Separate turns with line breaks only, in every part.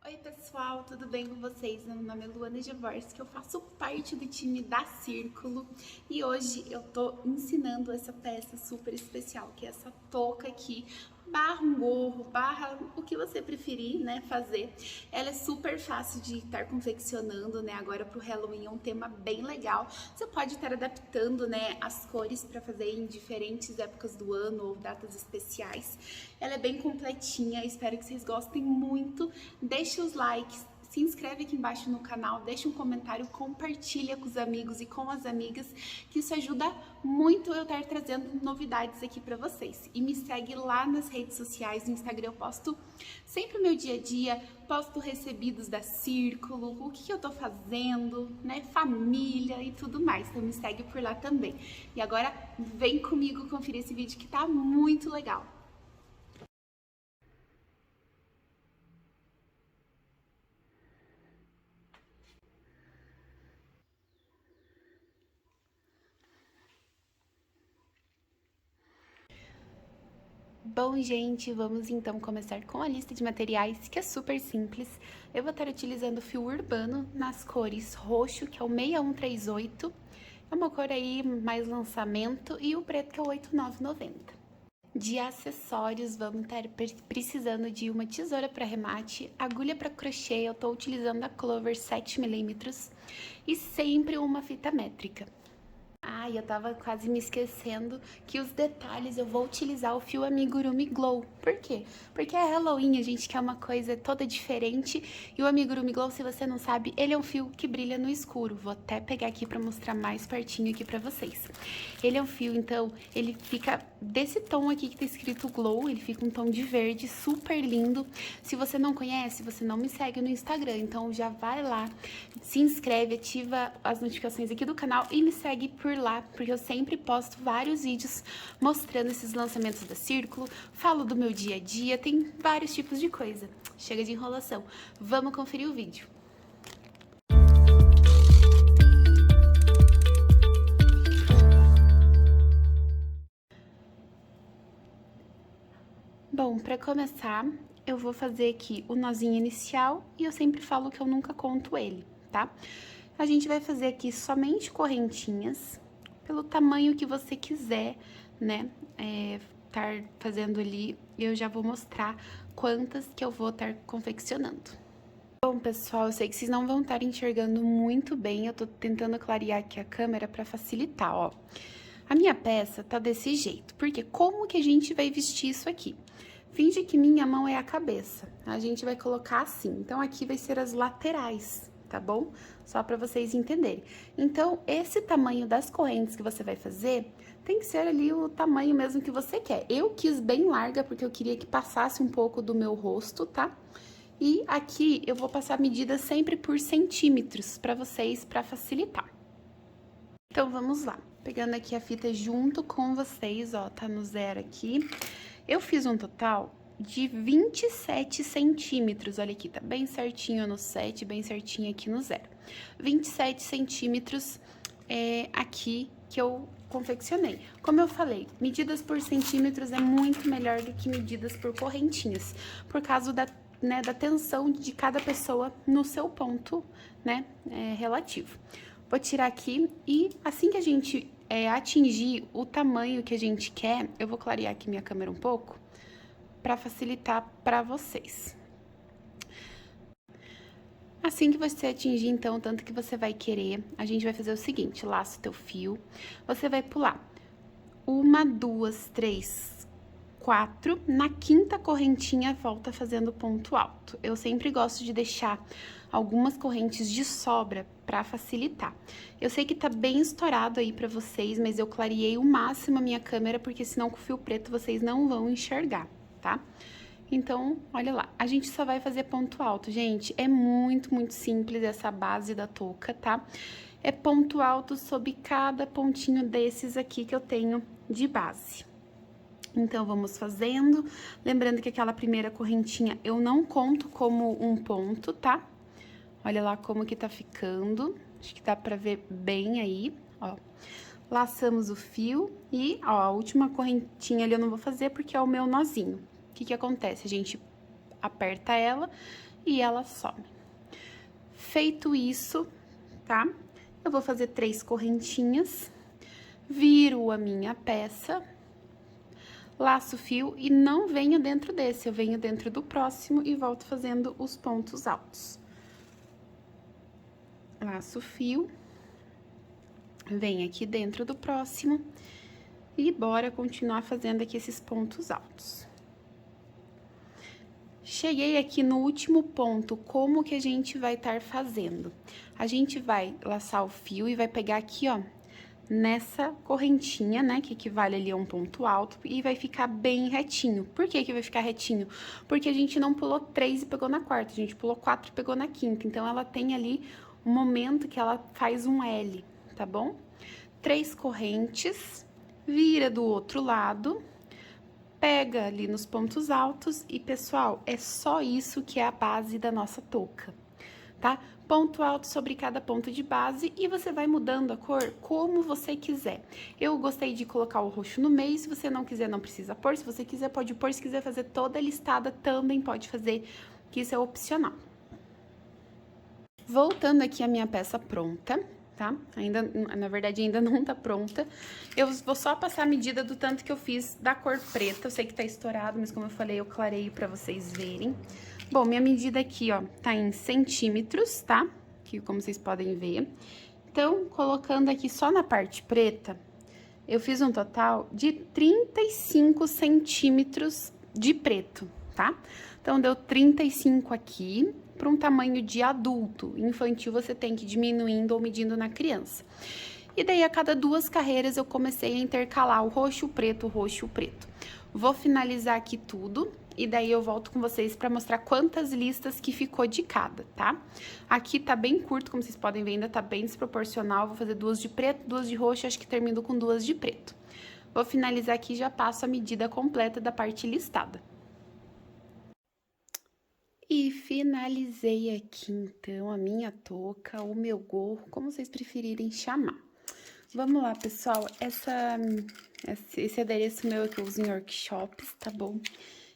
Oi pessoal, tudo bem com vocês? Meu nome é Luana Jaworski, eu faço parte do time da Círculo e hoje eu tô ensinando essa peça super especial, que é essa touca aqui, barra um gorro, barra o que você preferir, né, fazer. Ela é super fácil de estar confeccionando, né, agora pro Halloween é um tema bem legal. Você pode estar adaptando, né, as cores para fazer em diferentes épocas do ano ou datas especiais. Ela é bem completinha, espero que vocês gostem muito. Deixa os likes, se inscreve aqui embaixo no canal, deixa um comentário, compartilha com os amigos e com as amigas, que isso ajuda muito eu estar trazendo novidades aqui para vocês. E me segue lá nas redes sociais, no Instagram eu posto sempre o meu dia a dia, posto recebidos da Círculo, o que eu tô fazendo, né, família e tudo mais, então me segue por lá também. E agora vem comigo conferir esse vídeo que tá muito legal. Bom, gente, vamos então começar com a lista de materiais, que é super simples. Eu vou estar utilizando fio urbano nas cores roxo, que é o 6138, é uma cor aí mais lançamento, e o preto, que é o 8990. De acessórios, vamos estar precisando de uma tesoura para remate, agulha para crochê, eu estou utilizando a Clover 7mm, e sempre uma fita métrica. Ai, eu tava quase me esquecendo que os detalhes eu vou utilizar o fio Amigurumi Glow. Por quê? Porque é Halloween, a gente quer uma coisa toda diferente. E o Amigurumi Glow, se você não sabe, ele é um fio que brilha no escuro. Vou até pegar aqui pra mostrar mais pertinho aqui pra vocês. Ele é um fio, então, ele fica desse tom aqui que tá escrito Glow. Ele fica um tom de verde, super lindo. Se você não conhece, você não me segue no Instagram. Então, já vai lá, se inscreve, ativa as notificações aqui do canal e me segue por lá, porque eu sempre posto vários vídeos mostrando esses lançamentos da Círculo, falo do meu dia a dia, tem vários tipos de coisa. Chega de enrolação, vamos conferir o vídeo. Bom, para começar, eu vou fazer aqui o nozinho inicial e eu sempre falo que eu nunca conto ele, tá? A gente vai fazer aqui somente correntinhas, pelo tamanho que você quiser, né, estar fazendo ali, eu já vou mostrar quantas que eu vou estar confeccionando. Bom, pessoal, eu sei que vocês não vão estar enxergando muito bem, eu tô tentando clarear aqui a câmera para facilitar, ó. A minha peça tá desse jeito, porque como que a gente vai vestir isso aqui? Finge que minha mão é a cabeça, a gente vai colocar assim, então aqui vai ser as laterais, tá bom? Só para vocês entenderem. Então, esse tamanho das correntes que você vai fazer, tem que ser ali o tamanho mesmo que você quer. Eu quis bem larga, porque eu queria que passasse um pouco do meu rosto, tá? E aqui eu vou passar a medida sempre por centímetros para vocês, para facilitar. Então, vamos lá. Pegando aqui a fita junto com vocês, ó, tá no zero aqui. Eu fiz um total de 27 centímetros, olha aqui, tá bem certinho no 7, bem certinho aqui no 0. 27 centímetros aqui que eu confeccionei. Como eu falei, medidas por centímetros é muito melhor do que medidas por correntinhas, por causa da tensão de cada pessoa no seu ponto, né, relativo. Vou tirar aqui e assim que a gente atingir o tamanho que a gente quer, eu vou clarear aqui minha câmera um pouco, para facilitar para vocês. Assim que você atingir, então, o tanto que você vai querer, a gente vai fazer o seguinte, laça o teu fio, você vai pular 1, 2, 3, 4, na quinta correntinha volta fazendo ponto alto. Eu sempre gosto de deixar algumas correntes de sobra para facilitar. Eu sei que tá bem estourado aí para vocês, mas eu clareei o máximo a minha câmera, porque senão com o fio preto vocês não vão enxergar, tá? Então, olha lá, a gente só vai fazer ponto alto, gente, é muito, muito simples essa base da touca, tá? É ponto alto sobre cada pontinho desses aqui que eu tenho de base. Então, vamos fazendo, lembrando que aquela primeira correntinha eu não conto como um ponto, tá? Olha lá como que tá ficando, acho que dá pra ver bem aí, ó. Laçamos o fio e, ó, a última correntinha ali eu não vou fazer porque é o meu nozinho. O que que acontece? A gente aperta ela e ela some. Feito isso, tá? Eu vou fazer 3 correntinhas, viro a minha peça, laço o fio e não venho dentro desse, eu venho dentro do próximo e volto fazendo os pontos altos. Laço o fio, venho aqui dentro do próximo e bora continuar fazendo aqui esses pontos altos. Cheguei aqui no último ponto, como que a gente vai estar fazendo? A gente vai laçar o fio e vai pegar aqui, ó, nessa correntinha, né, que equivale ali a um ponto alto, e vai ficar bem retinho. Por que que vai ficar retinho? Porque a gente não pulou 3 e pegou na quarta, a gente pulou 4 e pegou na quinta, então ela tem ali um momento que ela faz um L, tá bom? 3 correntes, vira do outro lado, pega ali nos pontos altos e, pessoal, é só isso que é a base da nossa touca, tá? Ponto alto sobre cada ponto de base e você vai mudando a cor como você quiser. Eu gostei de colocar o roxo no meio, se você não quiser, não precisa pôr. Se você quiser, pode pôr. Se quiser fazer toda a listada, também pode fazer, que isso é opcional. Voltando aqui a minha peça pronta, tá? Ainda, na verdade, ainda não tá pronta. Eu vou só passar a medida do tanto que eu fiz da cor preta. Eu sei que tá estourado, mas como eu falei, eu clareio pra vocês verem. Bom, minha medida aqui, ó, tá em centímetros, tá? Que, como vocês podem ver. Então, colocando aqui só na parte preta, eu fiz um total de 35 centímetros de preto, tá? Então, deu 35 aqui. Para um tamanho de adulto, infantil você tem que ir diminuindo ou medindo na criança. E daí, a cada 2 carreiras, eu comecei a intercalar o roxo, o preto, o roxo e o preto. Vou finalizar aqui tudo, e daí eu volto com vocês para mostrar quantas listas que ficou de cada, tá? Aqui tá bem curto, como vocês podem ver, ainda tá bem desproporcional. Vou fazer 2 de preto, 2 de roxo, acho que termino com 2 de preto. Vou finalizar aqui e já passo a medida completa da parte listada. E finalizei aqui, então, a minha touca, o meu gorro, como vocês preferirem chamar. Vamos lá, pessoal, esse adereço meu que eu uso em workshops, tá bom?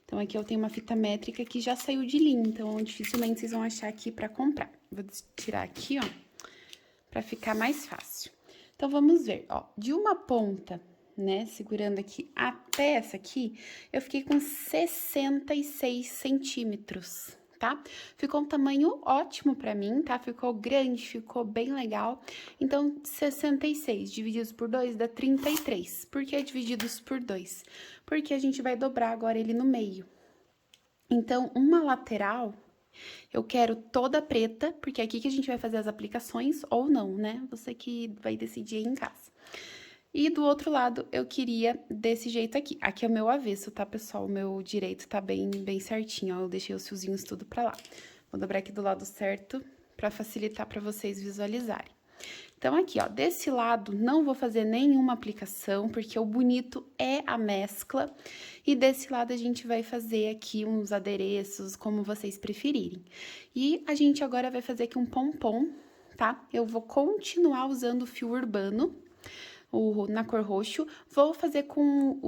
Então, aqui eu tenho uma fita métrica que já saiu de linha, então, dificilmente vocês vão achar aqui pra comprar. Vou tirar aqui, ó, pra ficar mais fácil. Então, vamos ver, ó, de uma ponta, né, segurando aqui até essa aqui, eu fiquei com 66 centímetros. Tá? Ficou um tamanho ótimo pra mim, tá? Ficou grande, ficou bem legal. Então, 66 divididos por 2 dá 33. Por que divididos por 2? Porque a gente vai dobrar agora ele no meio. Então, uma lateral, eu quero toda preta, porque é aqui que a gente vai fazer as aplicações, ou não, né? Você que vai decidir aí em casa. E do outro lado, eu queria desse jeito aqui. Aqui é o meu avesso, tá, pessoal? O meu direito tá bem certinho, ó. Eu deixei os fiozinhos tudo pra lá. Vou dobrar aqui do lado certo pra facilitar pra vocês visualizarem. Então, aqui, ó, desse lado, não vou fazer nenhuma aplicação, porque o bonito é a mescla. E desse lado, a gente vai fazer aqui uns adereços, como vocês preferirem. E a gente agora vai fazer aqui um pompom, tá? Eu vou continuar usando o fio urbano, na cor roxo. Vou fazer com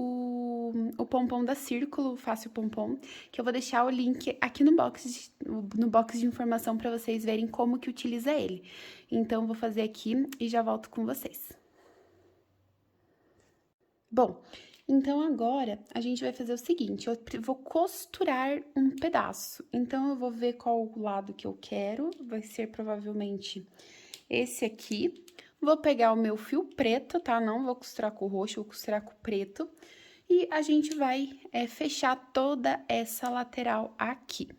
o pompom da Círculo, Fácil Pompom, que eu vou deixar o link aqui no box de informação para vocês verem como que utiliza ele. Então, vou fazer aqui e já volto com vocês. Bom, então agora a gente vai fazer o seguinte, eu vou costurar um pedaço. Então, eu vou ver qual o lado que eu quero, vai ser provavelmente esse aqui. Vou pegar o meu fio preto, tá? Não vou costurar com o roxo, vou costurar com o preto. E a gente vai fechar toda essa lateral aqui,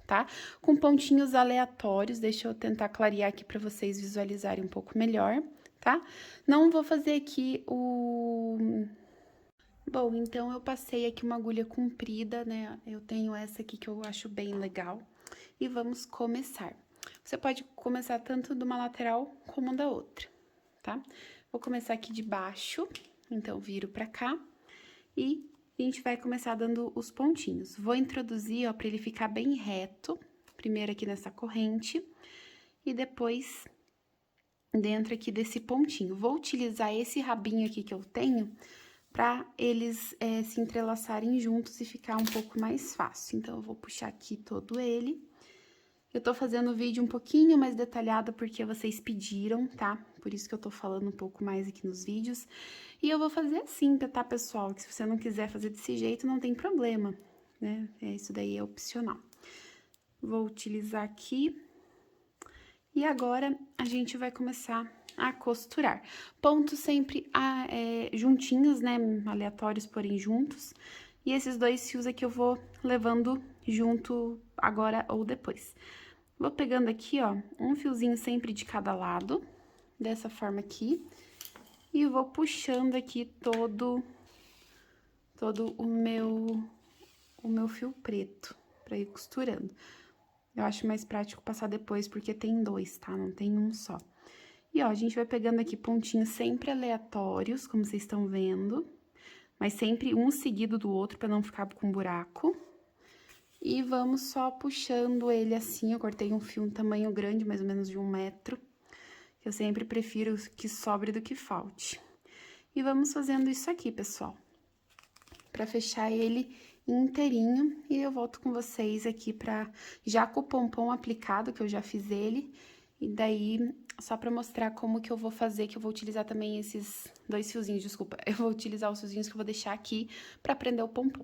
tá? Com pontinhos aleatórios, deixa eu tentar clarear aqui pra vocês visualizarem um pouco melhor, tá? Não vou fazer aqui o... Bom, então, eu passei aqui uma agulha comprida, né? Eu tenho essa aqui que eu acho bem legal. E vamos começar. Você pode começar tanto de uma lateral como da outra, tá? Vou começar aqui de baixo, então, viro pra cá e a gente vai começar dando os pontinhos. Vou introduzir, ó, pra ele ficar bem reto, primeiro aqui nessa corrente e depois dentro aqui desse pontinho. Vou utilizar esse rabinho aqui que eu tenho pra eles se entrelaçarem juntos e ficar um pouco mais fácil. Então, eu vou puxar aqui todo ele Eu tô fazendo o vídeo um pouquinho mais detalhado porque vocês pediram, tá? Por isso que eu tô falando um pouco mais aqui nos vídeos. E eu vou fazer assim, tá, pessoal? Que se você não quiser fazer desse jeito, não tem problema, né? Isso daí é opcional. Vou utilizar aqui. E agora, a gente vai começar a costurar. Pontos sempre juntinhos, né? Aleatórios, porém juntos. E esses 2 fios aqui eu vou levando junto agora ou depois. Vou pegando aqui, ó, um fiozinho sempre de cada lado, dessa forma aqui. E vou puxando aqui todo o meu fio preto, pra ir costurando. Eu acho mais prático passar depois, porque tem 2, tá? Não tem um só. E, ó, a gente vai pegando aqui pontinhos sempre aleatórios, como vocês estão vendo. Mas sempre um seguido do outro, pra não ficar com buraco. E vamos só puxando ele assim, eu cortei um fio um tamanho grande, mais ou menos de 1 metro. Eu sempre prefiro que sobre do que falte. E vamos fazendo isso aqui, pessoal. Pra fechar ele inteirinho. E eu volto com vocês aqui já com o pompom aplicado, que eu já fiz ele. E daí, só pra mostrar como que eu vou fazer, que eu vou utilizar também esses 2 fiozinhos, desculpa. Eu vou utilizar os fiozinhos que eu vou deixar aqui pra prender o pompom.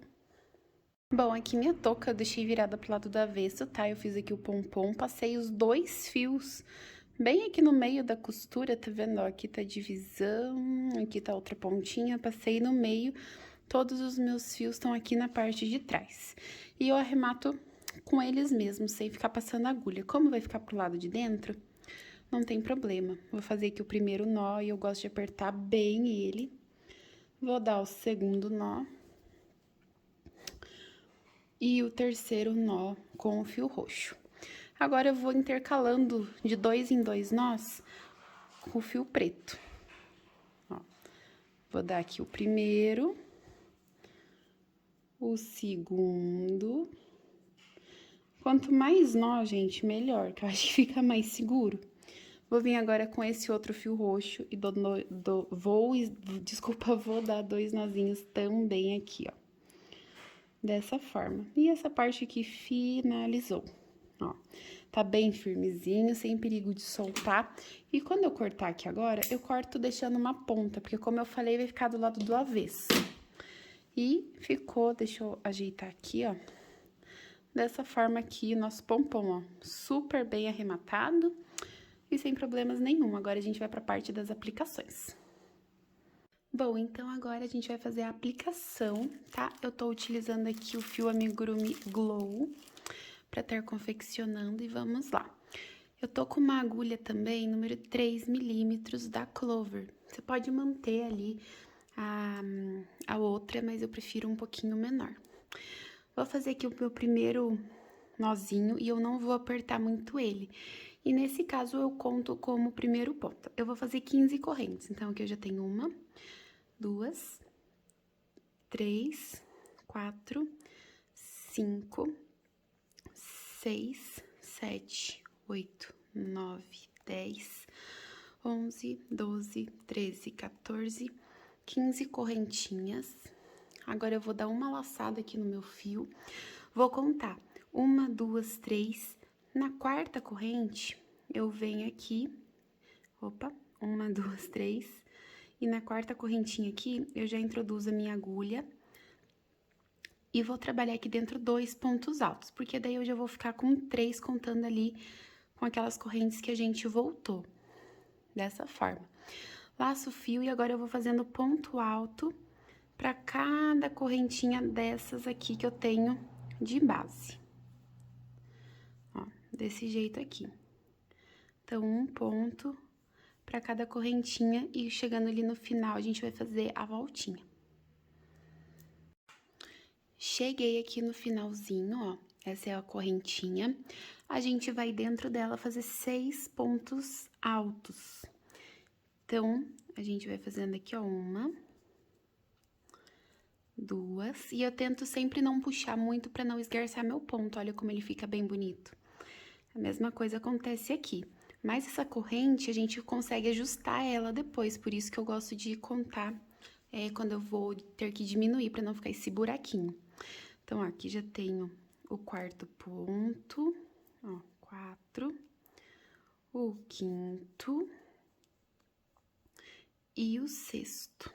Bom, aqui minha touca eu deixei virada pro lado do avesso, tá? Eu fiz aqui o pompom, passei os 2 fios bem aqui no meio da costura, tá vendo? Ó, aqui tá a divisão, aqui tá outra pontinha, passei no meio, todos os meus fios estão aqui na parte de trás. E eu arremato com eles mesmos, sem ficar passando agulha. Como vai ficar pro lado de dentro, não tem problema. Vou fazer aqui o primeiro nó e eu gosto de apertar bem ele. Vou dar o segundo nó. E o terceiro nó com o fio roxo. Agora, eu vou intercalando de 2 em 2 nós com o fio preto. Ó, vou dar aqui o primeiro, o segundo. Quanto mais nó, gente, melhor, que eu acho que fica mais seguro. Vou vir agora com esse outro fio roxo e vou dar 2 nozinhos também aqui, ó. Dessa forma. E essa parte aqui finalizou, ó. Tá bem firmezinho, sem perigo de soltar. E quando eu cortar aqui agora, eu corto deixando uma ponta, porque como eu falei, vai ficar do lado do avesso. E ficou, deixa eu ajeitar aqui, ó. Dessa forma aqui, o nosso pompom, ó, super bem arrematado e sem problemas nenhum. Agora, a gente vai pra parte das aplicações. Bom, então agora a gente vai fazer a aplicação, tá? Eu tô utilizando aqui o fio Amigurumi Glow pra estar confeccionando e vamos lá. Eu tô com uma agulha também, número 3 milímetros da Clover. Você pode manter ali a outra, mas eu prefiro um pouquinho menor. Vou fazer aqui o meu primeiro nozinho e eu não vou apertar muito ele. E nesse caso, eu conto como primeiro ponto. Eu vou fazer 15 correntes, então aqui eu já tenho 1, 2, 3, 4, 5, 6, 7, 8, 9, 10, 11, 12, 13, 14, 15 correntinhas. Agora, eu vou dar uma laçada aqui no meu fio, vou contar 1, 2, 3, na 4ª corrente, eu venho aqui, opa, 1, 2, 3, e na 4ª correntinha aqui, eu já introduzo a minha agulha e vou trabalhar aqui dentro 2 pontos altos, porque daí eu já vou ficar com 3 contando ali com aquelas correntes que a gente voltou, dessa forma. Laço o fio e agora eu vou fazendo ponto alto pra cada correntinha dessas aqui que eu tenho de base. Ó, desse jeito aqui. Então, um ponto pra cada correntinha e chegando ali no final, a gente vai fazer a voltinha. Cheguei aqui no finalzinho, ó, essa é a correntinha. A gente vai dentro dela fazer 6 pontos altos. Então, a gente vai fazendo aqui, ó, 1, 2, e eu tento sempre não puxar muito pra não esgarçar meu ponto, olha como ele fica bem bonito. A mesma coisa acontece aqui. Mas essa corrente, a gente consegue ajustar ela depois, por isso que eu gosto de contar quando eu vou ter que diminuir, pra não ficar esse buraquinho. Então, ó, aqui já tenho o 4º ponto, ó, o quinto e o sexto.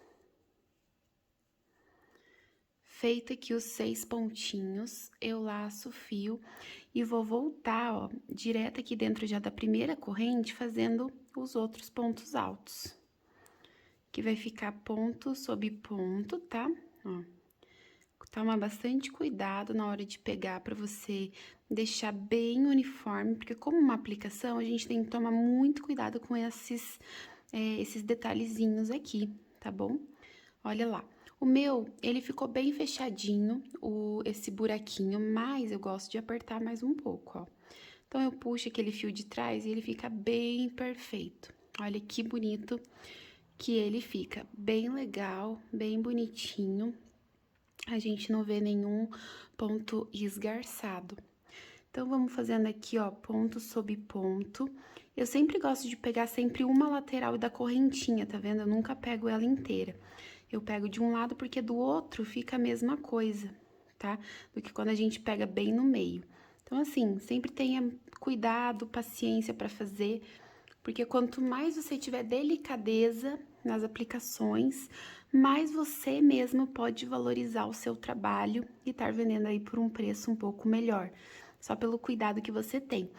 Feito aqui os 6 pontinhos, eu laço o fio e vou voltar, ó, direto aqui dentro já da primeira corrente, fazendo os outros pontos altos. Que vai ficar ponto sobre ponto, tá? Ó. Toma bastante cuidado na hora de pegar pra você deixar bem uniforme, porque como uma aplicação, a gente tem que tomar muito cuidado com esses detalhezinhos aqui, tá bom? Olha lá. O meu, ele ficou bem fechadinho, esse buraquinho, mas eu gosto de apertar mais um pouco, ó. Então, eu puxo aquele fio de trás e ele fica bem perfeito. Olha que bonito que ele fica. Bem legal, bem bonitinho. A gente não vê nenhum ponto esgarçado. Então, vamos fazendo aqui, ó, ponto sobre ponto. Eu sempre gosto de pegar sempre uma lateral da correntinha, tá vendo? Eu nunca pego ela inteira. Eu pego de um lado porque do outro fica a mesma coisa, tá? Do que quando a gente pega bem no meio. Então, assim, sempre tenha cuidado, paciência pra fazer, porque quanto mais você tiver delicadeza nas aplicações, mais você mesmo pode valorizar o seu trabalho e estar vendendo aí por um preço um pouco melhor, só pelo cuidado que você tem.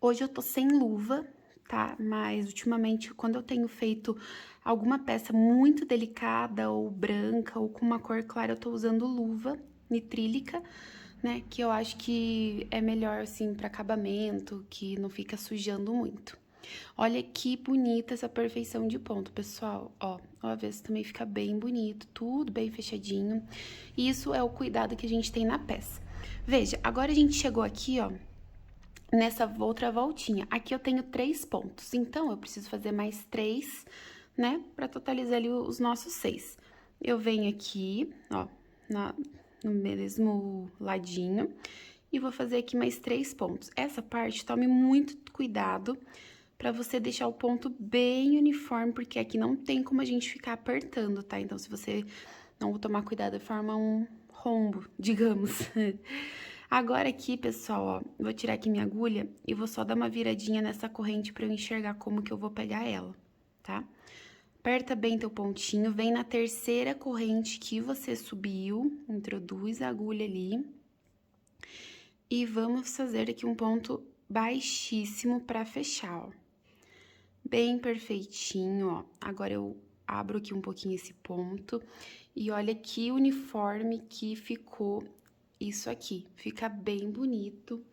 Hoje eu tô sem luva, tá? Mas ultimamente, quando eu tenho feito alguma peça muito delicada ou branca ou com uma cor clara, eu tô usando luva nitrílica, né? Que eu acho que é melhor, assim, para acabamento, que não fica sujando muito. Olha que bonita essa perfeição de ponto, pessoal. Ó, o avesso também fica bem bonito, tudo bem fechadinho. Isso é o cuidado que a gente tem na peça. Veja, agora a gente chegou aqui, ó, nessa outra voltinha. Aqui eu tenho 3 pontos, então eu preciso fazer mais 3, né, pra totalizar ali os nossos 6. Eu venho aqui, ó, no mesmo ladinho, e vou fazer aqui mais 3 pontos. Essa parte, tome muito cuidado pra você deixar o ponto bem uniforme, porque aqui não tem como a gente ficar apertando, tá? Então, se você não tomar cuidado, forma um rombo, digamos. Agora aqui, pessoal, ó, vou tirar aqui minha agulha e vou só dar uma viradinha nessa corrente pra eu enxergar como que eu vou pegar ela, tá? Aperta bem teu pontinho, vem na terceira corrente que você subiu, introduz a agulha ali. E vamos fazer aqui um ponto baixíssimo pra fechar, ó. Bem perfeitinho, ó. Agora eu abro aqui um pouquinho esse ponto e olha que uniforme que ficou isso aqui. Fica bem bonito.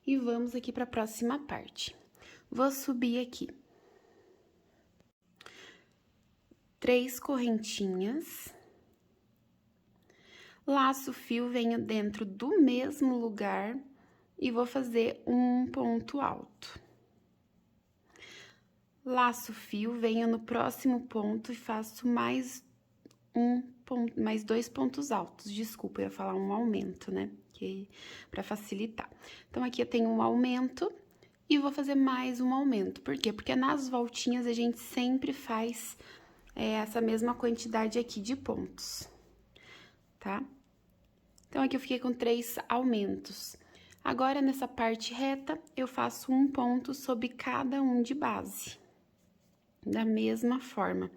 E vamos aqui para a próxima parte. Vou subir aqui 3 correntinhas. Laço o fio, venho dentro do mesmo lugar e vou fazer um ponto alto. Laço o fio, venho no próximo ponto e faço mais mais 2 pontos altos. Desculpa, eu ia falar um aumento, né? Que para facilitar. Então, aqui eu tenho um aumento e vou fazer mais um aumento. Por quê? Porque nas voltinhas a gente sempre faz essa mesma quantidade aqui de pontos, tá? Então, aqui eu fiquei com 3 aumentos. Agora, nessa parte reta, eu faço um ponto sobre cada um de base. Da mesma forma.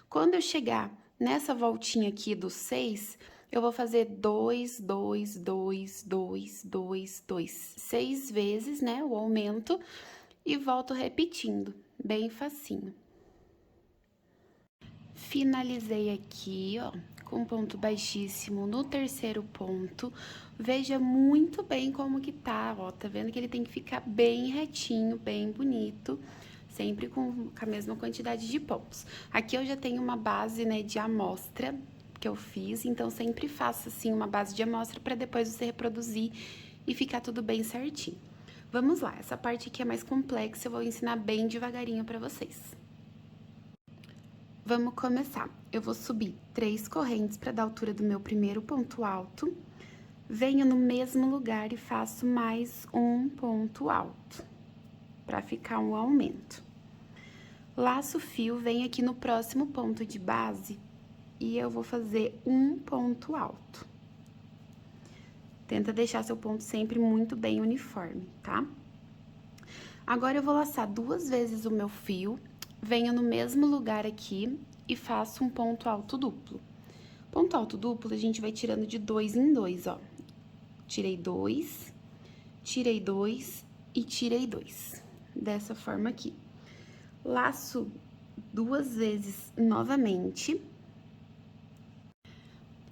Quando eu chegar nessa voltinha aqui dos 6, eu vou fazer 2, 2, 2, 2, 2, 2, 6 vezes, né, o aumento, e volto repetindo, bem facinho. Finalizei aqui, ó, com ponto baixíssimo no terceiro ponto. Veja muito bem como que tá, ó, tá vendo que ele tem que ficar bem retinho, bem bonito, sempre com a mesma quantidade de pontos. Aqui eu já tenho uma base, né, de amostra que eu fiz, então sempre faça assim uma base de amostra para depois você reproduzir e ficar tudo bem certinho. Vamos lá, essa parte aqui é mais complexa, eu vou ensinar bem devagarinho para vocês. Vamos começar. Eu vou subir 3 correntes para dar a altura do meu primeiro ponto alto, venho no mesmo lugar e faço mais um ponto alto, para ficar um aumento. Laço o fio, venho aqui no próximo ponto de base e eu vou fazer um ponto alto. Tenta deixar seu ponto sempre muito bem uniforme, tá? Agora, eu vou laçar 2 vezes o meu fio, venho no mesmo lugar aqui e faço um ponto alto duplo. Ponto alto duplo, a gente vai tirando de 2 em 2, ó. Tirei 2 e tirei 2. Dessa forma aqui. Laço 2 vezes novamente.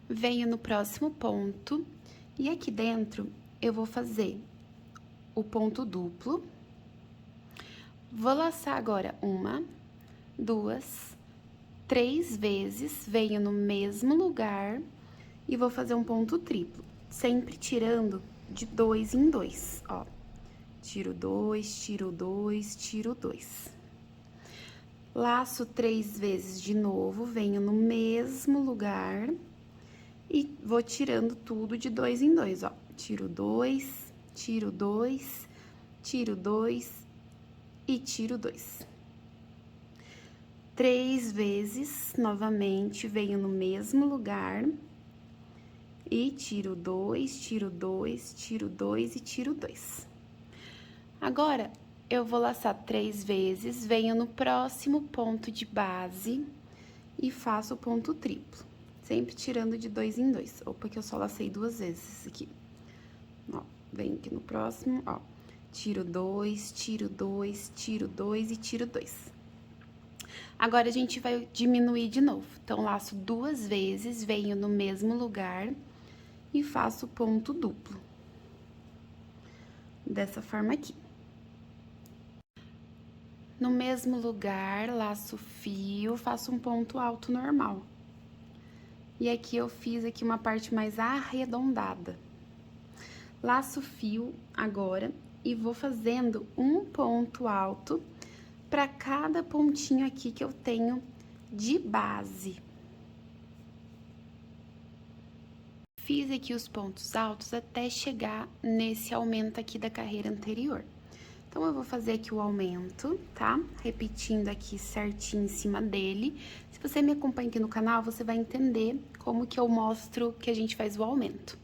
Venho no próximo ponto e aqui dentro eu vou fazer o ponto duplo. Vou laçar agora 1, 2, 3 vezes, venho no mesmo lugar e vou fazer um ponto triplo, sempre tirando de 2 em 2, ó. Tiro 2, tiro 2, tiro 2. Laço 3 vezes de novo, venho no mesmo lugar e vou tirando tudo de 2 em 2, ó. Tiro 2, tiro 2, tiro 2 e tiro 2. 3 vezes, novamente, venho no mesmo lugar e tiro 2, tiro 2, tiro 2 e tiro 2. Agora, eu vou laçar 3 vezes, venho no próximo ponto de base e faço o ponto triplo, sempre tirando de 2 em 2. Opa, que eu só lacei 2 vezes aqui. Ó, venho aqui no próximo, ó, tiro 2, tiro 2, tiro 2 e tiro 2. Agora, a gente vai diminuir de novo. Então, laço 2 vezes, venho no mesmo lugar e faço ponto duplo. Dessa forma aqui. No mesmo lugar, laço fio, faço um ponto alto normal. E aqui eu fiz aqui uma parte mais arredondada. Laço fio agora e vou fazendo um ponto alto para cada pontinho aqui que eu tenho de base. Fiz aqui os pontos altos até chegar nesse aumento aqui da carreira anterior. Então, eu vou fazer aqui o aumento, tá? Repetindo aqui certinho em cima dele. Se você me acompanha aqui no canal, você vai entender como que eu mostro que a gente faz o aumento.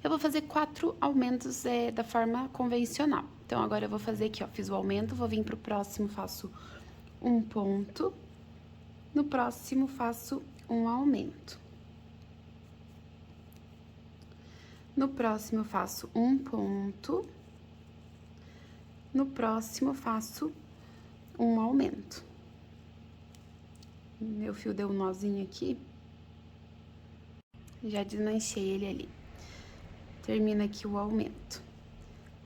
Eu vou fazer 4 aumentos da forma convencional. Então, agora eu vou fazer aqui, ó, fiz o aumento, vou vir pro próximo, faço um ponto. No próximo, faço um aumento. No próximo, eu faço um ponto. No próximo, eu faço um aumento. Meu fio deu um nozinho aqui. Já desmanchei ele ali. Termina aqui o aumento.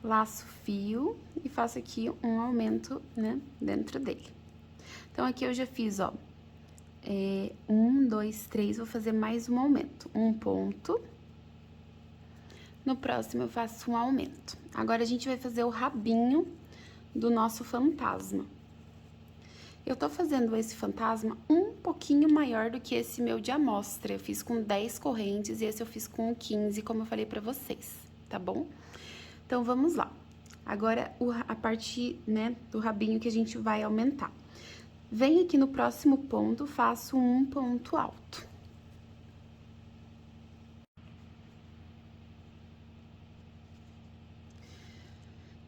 Laço fio e faço aqui um aumento, né, dentro dele. Então, aqui eu já fiz, ó, 1, 2, 3, vou fazer mais um aumento. Um ponto. No próximo, eu faço um aumento. Agora, a gente vai fazer o rabinho do nosso fantasma. Eu tô fazendo esse fantasma um pouquinho maior do que esse meu de amostra. Eu fiz com 10 correntes e esse eu fiz com 15, como eu falei pra vocês, tá bom? Então, vamos lá. Agora, a parte, né, do rabinho que a gente vai aumentar. Venho aqui no próximo ponto, faço um ponto alto.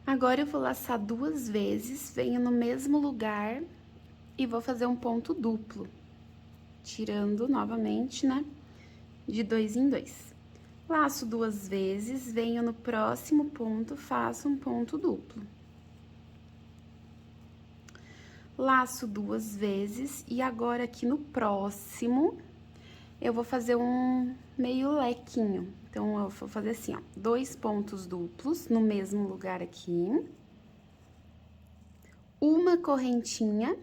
Agora, eu vou laçar 2 vezes, venho no mesmo lugar e vou fazer um ponto duplo, tirando novamente, né, de 2 em 2. Laço 2 vezes, venho no próximo ponto, faço um ponto duplo. Laço 2 vezes e agora aqui no próximo eu vou fazer um meio lequinho. Então, eu vou fazer assim, ó, 2 pontos duplos no mesmo lugar aqui. Uma correntinha,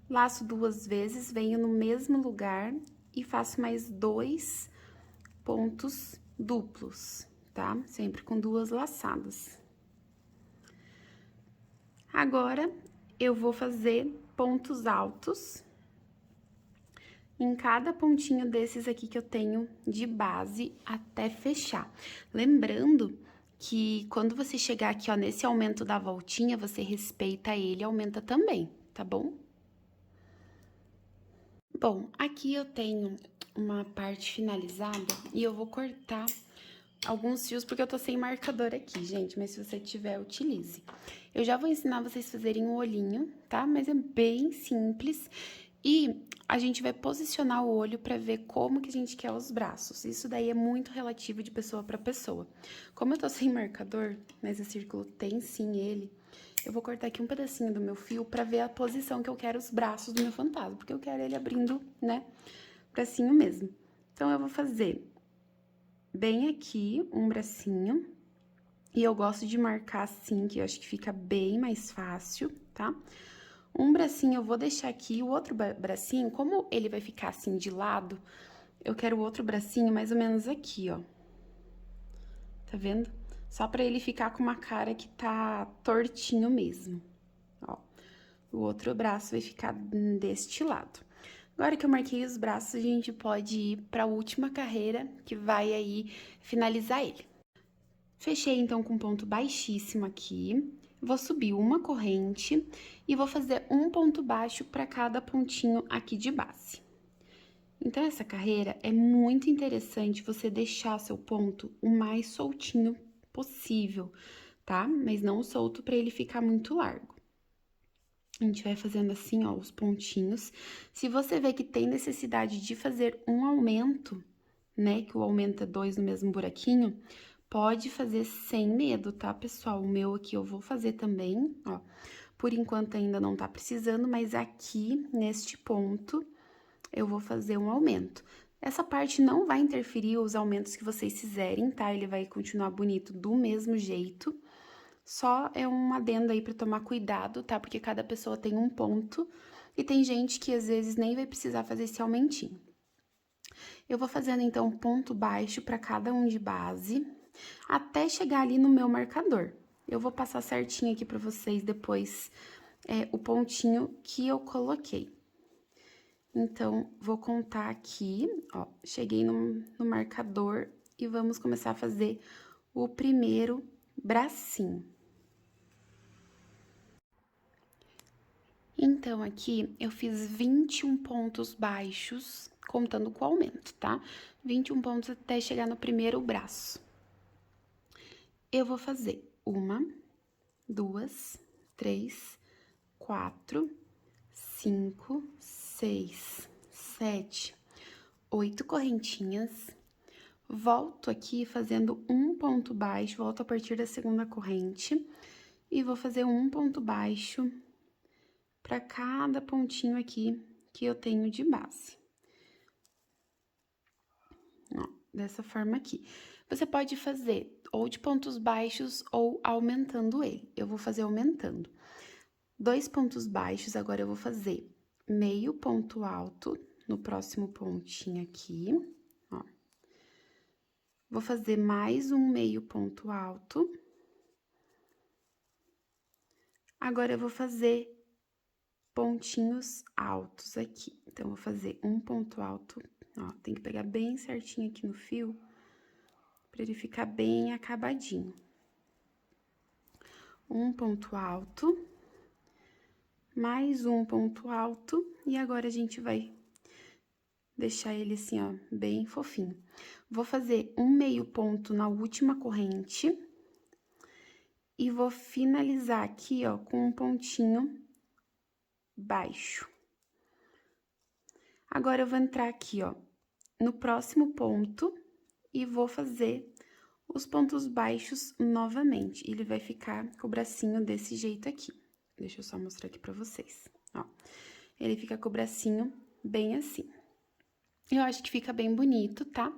laço 2 vezes, venho no mesmo lugar e faço mais 2 pontos duplos, tá? Sempre com 2 laçadas. Agora, eu vou fazer pontos altos em cada pontinho desses aqui que eu tenho de base até fechar. Lembrando que quando você chegar aqui, ó, nesse aumento da voltinha, você respeita ele e aumenta também, tá bom? Bom, aqui eu tenho uma parte finalizada e eu vou cortar alguns fios, porque eu tô sem marcador aqui, gente, mas se você tiver, utilize. Eu já vou ensinar vocês a fazerem um olhinho, tá? Mas é bem simples. E a gente vai posicionar o olho pra ver como que a gente quer os braços. Isso daí é muito relativo de pessoa pra pessoa. Como eu tô sem marcador, mas o círculo tem sim ele, eu vou cortar aqui um pedacinho do meu fio pra ver a posição que eu quero os braços do meu fantasma, porque eu quero ele abrindo, né, bracinho mesmo. Então, eu vou fazer bem aqui um bracinho, e eu gosto de marcar assim, que eu acho que fica bem mais fácil, tá? Um bracinho eu vou deixar aqui, o outro bracinho, como ele vai ficar assim de lado, eu quero o outro bracinho mais ou menos aqui, ó. Tá vendo? Só pra ele ficar com uma cara que tá tortinho mesmo, ó. O outro braço vai ficar deste lado. Agora que eu marquei os braços, a gente pode ir pra última carreira, que vai aí finalizar ele. Fechei, então, com ponto baixíssimo aqui. Vou subir uma corrente e vou fazer um ponto baixo para cada pontinho aqui de base. Então, essa carreira é muito interessante você deixar seu ponto o mais soltinho possível, tá? Mas não solto para ele ficar muito largo. A gente vai fazendo assim, ó, os pontinhos. Se você vê que tem necessidade de fazer um aumento, né, que o aumento é 2 no mesmo buraquinho, pode fazer sem medo, tá, pessoal? O meu aqui eu vou fazer também, ó. Por enquanto ainda não tá precisando, mas aqui, neste ponto, eu vou fazer um aumento. Essa parte não vai interferir os aumentos que vocês fizerem, tá? Ele vai continuar bonito do mesmo jeito. Só é um adendo aí pra tomar cuidado, tá? Porque cada pessoa tem um ponto e tem gente que às vezes nem vai precisar fazer esse aumentinho. Eu vou fazendo, então, ponto baixo para cada um de base, até chegar ali no meu marcador. Eu vou passar certinho aqui para vocês depois o pontinho que eu coloquei. Então, vou contar aqui, ó, cheguei no marcador e vamos começar a fazer o primeiro bracinho. Então, aqui eu fiz 21 pontos baixos, contando com o aumento, tá? 21 pontos até chegar no primeiro braço. Eu vou fazer 1, 2, 3, 4, 5, 6, 7, 8 correntinhas. Volto aqui fazendo um ponto baixo, volto a partir da segunda corrente e vou fazer um ponto baixo para cada pontinho aqui que eu tenho de base. Ó, dessa forma aqui. Você pode fazer ou de pontos baixos ou aumentando ele. Eu vou fazer aumentando. 2 pontos baixos, agora eu vou fazer meio ponto alto no próximo pontinho aqui, ó. Vou fazer mais um meio ponto alto. Agora, eu vou fazer pontinhos altos aqui. Então, eu vou fazer um ponto alto, ó, tem que pegar bem certinho aqui no fio, pra ele ficar bem acabadinho. Um ponto alto, mais um ponto alto, e agora a gente vai deixar ele assim, ó, bem fofinho. Vou fazer um meio ponto na última corrente e vou finalizar aqui, ó, com um pontinho baixo. Agora, eu vou entrar aqui, ó, no próximo ponto e vou fazer os pontos baixos novamente. Ele vai ficar com o bracinho desse jeito aqui. Deixa eu só mostrar aqui pra vocês, ó. Ele fica com o bracinho bem assim. Eu acho que fica bem bonito, tá?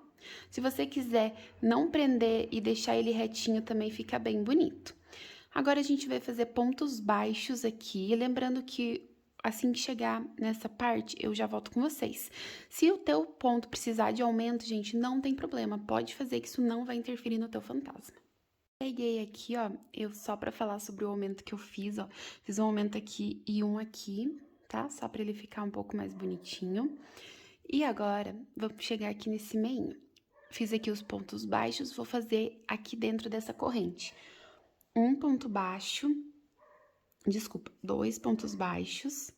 Se você quiser não prender e deixar ele retinho, também fica bem bonito. Agora, a gente vai fazer pontos baixos aqui, lembrando que assim que chegar nessa parte, eu já volto com vocês. Se o teu ponto precisar de aumento, gente, não tem problema, pode fazer que isso não vai interferir no teu fantasma. Peguei aqui, ó, só pra falar sobre o aumento que eu fiz, ó, fiz um aumento aqui e um aqui, tá? Só pra ele ficar um pouco mais bonitinho. E agora, vamos chegar aqui nesse meinho. Fiz aqui os pontos baixos, vou fazer aqui dentro dessa corrente. Um ponto baixo, desculpa, 2 pontos baixos,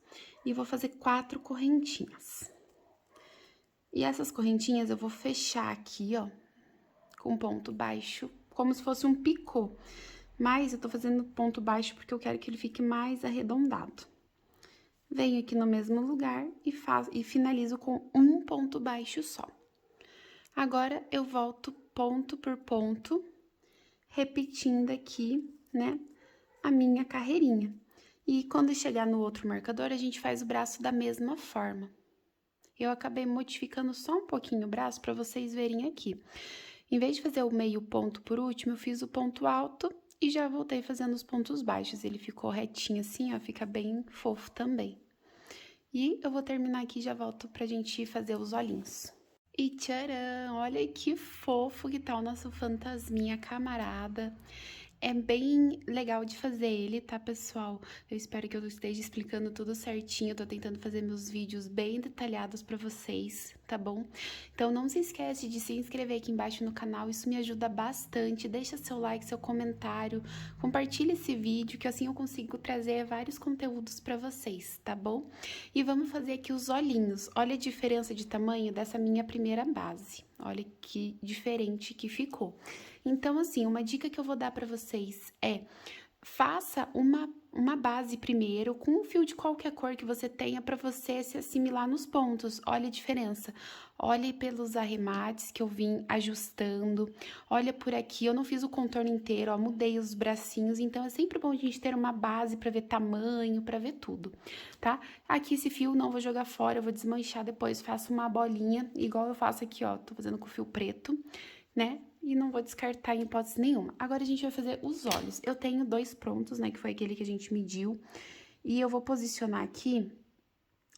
e vou fazer 4 correntinhas. E essas correntinhas eu vou fechar aqui, ó, com ponto baixo, como se fosse um picô. Mas eu tô fazendo ponto baixo porque eu quero que ele fique mais arredondado. Venho aqui no mesmo lugar e finalizo com um ponto baixo só. Agora, eu volto ponto por ponto, repetindo aqui, né, a minha carreirinha. E quando chegar no outro marcador, a gente faz o braço da mesma forma. Eu acabei modificando só um pouquinho o braço para vocês verem aqui. Em vez de fazer o meio ponto por último, eu fiz o ponto alto e já voltei fazendo os pontos baixos. Ele ficou retinho assim, ó, fica bem fofo também. E eu vou terminar aqui e já volto pra gente fazer os olhinhos. E tcharam! Olha que fofo que tá o nosso fantasminha camarada. É bem legal de fazer ele, tá, pessoal? Eu espero que eu esteja explicando tudo certinho. Eu tô tentando fazer meus vídeos bem detalhados pra vocês, tá bom? Então, não se esquece de se inscrever aqui embaixo no canal. Isso me ajuda bastante. Deixa seu like, seu comentário. Compartilha esse vídeo, que assim eu consigo trazer vários conteúdos pra vocês, tá bom? E vamos fazer aqui os olhinhos. Olha a diferença de tamanho dessa minha primeira base. Olha que diferente que ficou. Então, assim, uma dica que eu vou dar pra vocês é: faça uma base primeiro com um fio de qualquer cor que você tenha pra você se assimilar nos pontos. Olha a diferença. Olhe pelos arremates que eu vim ajustando. Olha por aqui, eu não fiz o contorno inteiro, ó, mudei os bracinhos. Então, é sempre bom a gente ter uma base pra ver tamanho, pra ver tudo, tá? Aqui esse fio não vou jogar fora, eu vou desmanchar depois, faço uma bolinha, igual eu faço aqui, ó. Tô fazendo com fio preto, né? E não vou descartar em hipótese nenhuma. Agora, a gente vai fazer os olhos. Eu tenho 2 prontos, né, que foi aquele que a gente mediu. E eu vou posicionar aqui,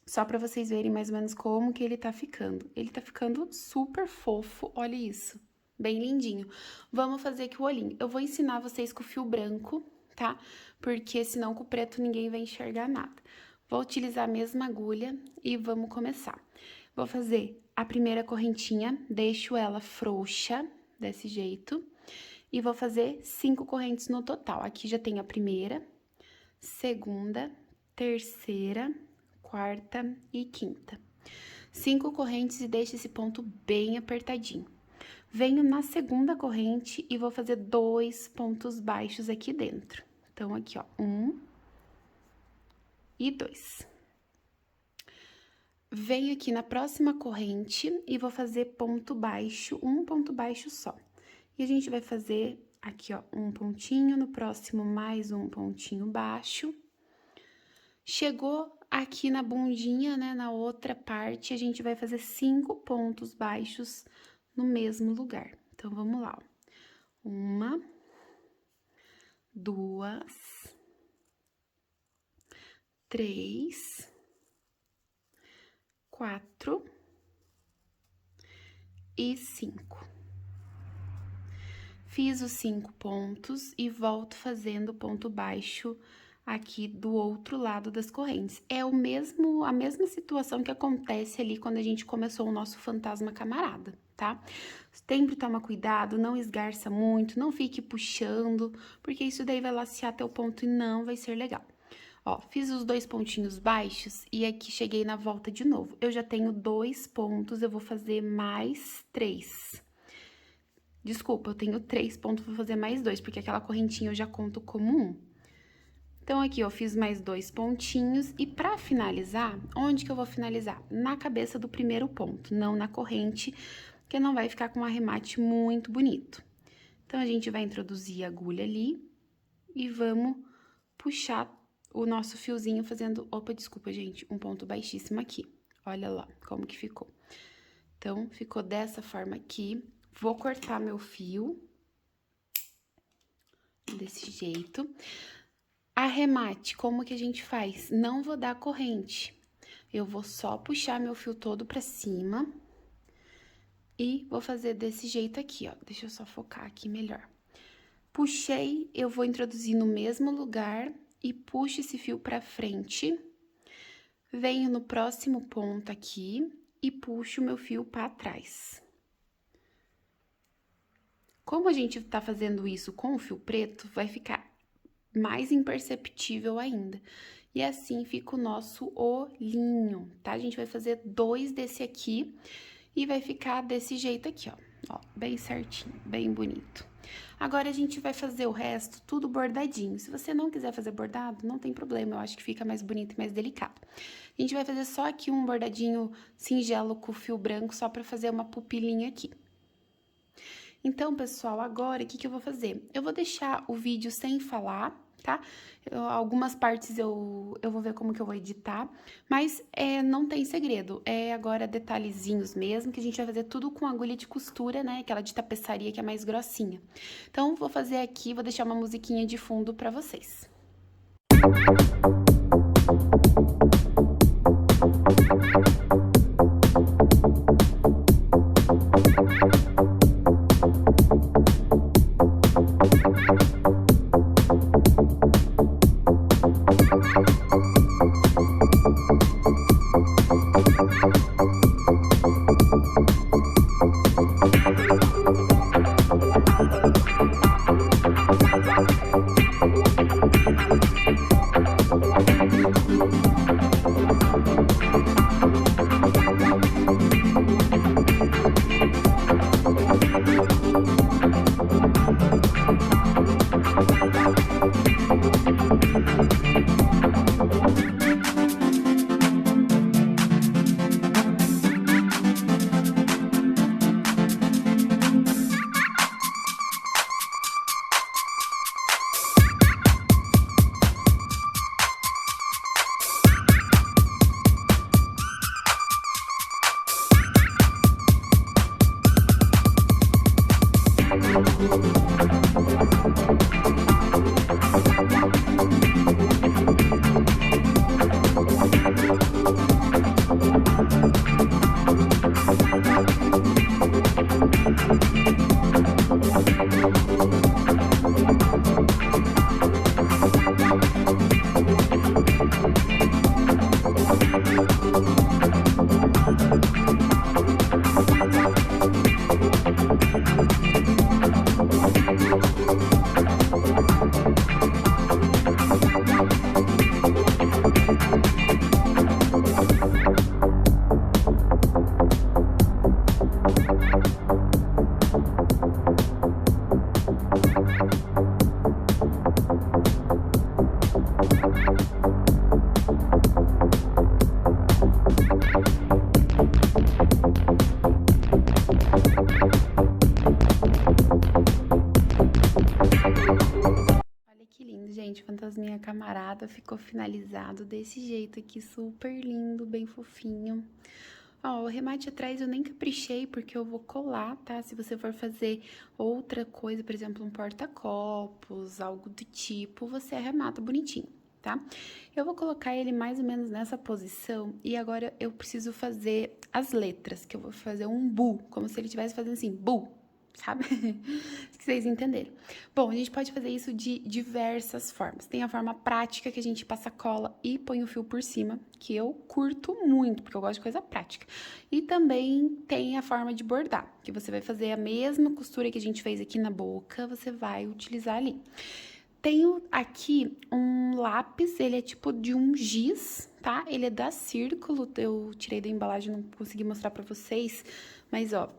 só pra vocês verem mais ou menos como que ele tá ficando. Ele tá ficando super fofo, olha isso. Bem lindinho. Vamos fazer aqui o olhinho. Eu vou ensinar vocês com o fio branco, tá? Porque senão com o preto ninguém vai enxergar nada. Vou utilizar a mesma agulha e vamos começar. Vou fazer a primeira correntinha, deixo ela frouxa, desse jeito, e vou fazer 5 correntes no total. Aqui já tem a primeira, segunda, terceira, quarta e quinta. 5 correntes e deixo esse ponto bem apertadinho. Venho na segunda corrente e vou fazer 2 pontos baixos aqui dentro. Então, aqui, ó, 1 e 2. Venho aqui na próxima corrente e vou fazer ponto baixo, um ponto baixo só. E a gente vai fazer aqui, ó, um pontinho, no próximo mais um pontinho baixo. Chegou aqui na bundinha, né, na outra parte, a gente vai fazer 5 pontos baixos no mesmo lugar. Então, vamos lá, ó. 1, 2, 3, 4 e 5. Fiz os 5 pontos e volto fazendo ponto baixo aqui do outro lado das correntes. É a mesma situação que acontece ali quando a gente começou o nosso fantasma camarada, tá? Sempre toma cuidado, não esgarça muito, não fique puxando, porque isso daí vai lacear teu ponto e não vai ser legal. Ó, fiz os 2 pontinhos baixos e aqui cheguei na volta de novo. Eu já tenho 2 pontos, eu vou fazer mais 3. Desculpa, eu tenho 3 pontos, vou fazer mais 2, porque aquela correntinha eu já conto como 1. Então, aqui eu fiz mais 2 pontinhos e pra finalizar, onde que eu vou finalizar? Na cabeça do primeiro ponto, não na corrente, porque não vai ficar com um arremate muito bonito. Então, a gente vai introduzir a agulha ali e vamos puxar o nosso fiozinho fazendo... Opa, desculpa, gente, um ponto baixíssimo aqui. Olha lá como que ficou. Então, ficou dessa forma aqui. Vou cortar meu fio. Desse jeito. Arremate, como que a gente faz? Não vou dar corrente. Eu vou só puxar meu fio todo pra cima. E vou fazer desse jeito aqui, ó. Deixa eu só focar aqui melhor. Puxei, eu vou introduzir no mesmo lugar e puxo esse fio pra frente. Venho no próximo ponto aqui e puxo o meu fio pra trás. Como a gente tá fazendo isso com o fio preto, vai ficar mais imperceptível ainda. E assim fica o nosso olhinho, tá? A gente vai fazer 2 desse aqui e vai ficar desse jeito aqui, ó. ó, bem certinho, bem bonito. Agora, a gente vai fazer o resto tudo bordadinho. Se você não quiser fazer bordado, não tem problema, eu acho que fica mais bonito e mais delicado. A gente vai fazer só aqui um bordadinho singelo com fio branco, só pra fazer uma pupilinha aqui. Então, pessoal, agora, o que eu vou fazer? Eu vou deixar o vídeo sem falar, tá? Algumas partes eu vou ver como que eu vou editar, mas não tem segredo. É agora detalhezinhos mesmo, que a gente vai fazer tudo com agulha de costura, né? Aquela de tapeçaria que é mais grossinha. Então, vou fazer aqui, vou deixar uma musiquinha de fundo pra vocês. Gente, fantasminha camarada ficou finalizado desse jeito aqui, super lindo, bem fofinho. Ó, o remate atrás eu nem caprichei, porque eu vou colar, tá? Se você for fazer outra coisa, por exemplo, um porta-copos, algo do tipo, você arremata bonitinho, tá? Eu vou colocar ele mais ou menos nessa posição, e agora eu preciso fazer as letras, que eu vou fazer um bu, como se ele estivesse fazendo assim, bu, sabe? Se vocês entenderam. Bom, a gente pode fazer isso de diversas formas. Tem a forma prática, que a gente passa cola e põe o fio por cima, que eu curto muito, porque eu gosto de coisa prática. E também tem a forma de bordar, que você vai fazer a mesma costura que a gente fez aqui na boca, você vai utilizar ali. Tenho aqui um lápis, ele é tipo de um giz, tá? Ele é da Círculo, eu tirei da embalagem, não consegui mostrar pra vocês, mas ó,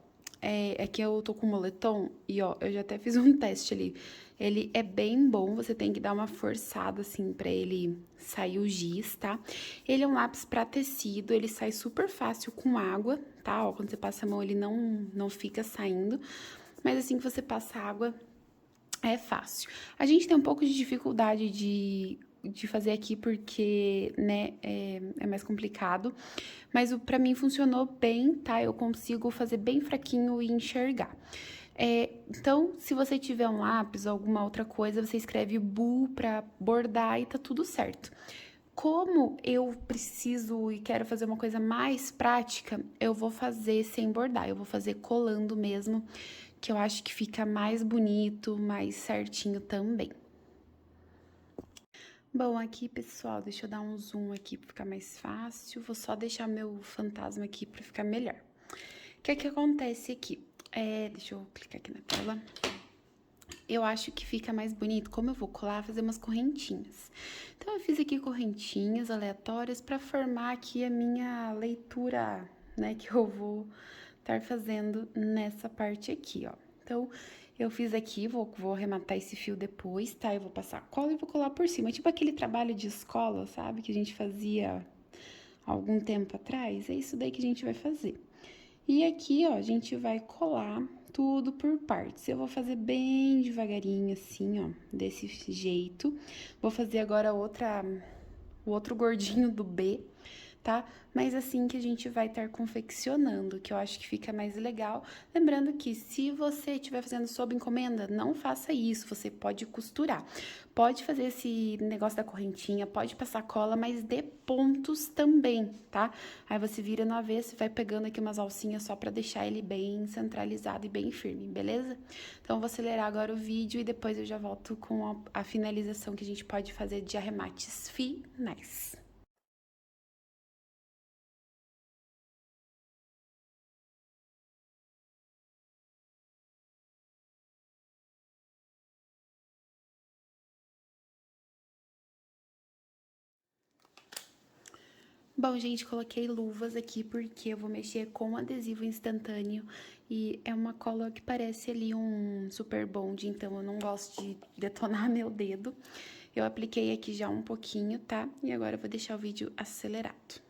é que eu tô com moletom e, ó, eu já até fiz um teste ali. Ele é bem bom, você tem que dar uma forçada, assim, pra ele sair o giz, tá? Ele é um lápis pra tecido, ele sai super fácil com água, tá? Ó, quando você passa a mão, ele não fica saindo. Mas assim que você passa água, é fácil. A gente tem um pouco de dificuldade de fazer aqui porque, né, é mais complicado. Mas pra mim funcionou bem, tá? Eu consigo fazer bem fraquinho e enxergar. Então, se você tiver um lápis ou alguma outra coisa, você escreve bu pra bordar e tá tudo certo. Como eu preciso e quero fazer uma coisa mais prática, eu vou fazer sem bordar, eu vou fazer colando mesmo, que eu acho que fica mais bonito, mais certinho também. Bom, aqui, pessoal, deixa eu dar um zoom aqui pra ficar mais fácil. Vou só deixar meu fantasma aqui pra ficar melhor. O que é que acontece aqui? Deixa eu clicar aqui na tela. Eu acho que fica mais bonito, como eu vou colar, fazer umas correntinhas. Então, eu fiz aqui correntinhas aleatórias pra formar aqui a minha leitura, né, que eu vou estar fazendo nessa parte aqui, ó. Então, eu fiz aqui, vou arrematar esse fio depois, tá? Eu vou passar cola e vou colar por cima. Tipo aquele trabalho de escola, sabe? Que a gente fazia algum tempo atrás. É isso daí que a gente vai fazer. E aqui, ó, a gente vai colar tudo por partes. Eu vou fazer bem devagarinho, assim, ó, desse jeito. Vou fazer agora o outro gordinho do B, tá? Mas assim que a gente vai estar confeccionando, que eu acho que fica mais legal. Lembrando que se você estiver fazendo sob encomenda, não faça isso, você pode costurar. Pode fazer esse negócio da correntinha, pode passar cola, mas dê pontos também, tá? Aí você vira no avesso e vai pegando aqui umas alcinhas só pra deixar ele bem centralizado e bem firme, beleza? Então, eu vou acelerar agora o vídeo e depois eu já volto com a finalização que a gente pode fazer de arremates finais. Bom, gente, coloquei luvas aqui porque eu vou mexer com adesivo instantâneo e é uma cola que parece ali um super bond, então eu não gosto de detonar meu dedo. Eu apliquei aqui já um pouquinho, tá? E agora eu vou deixar o vídeo acelerado.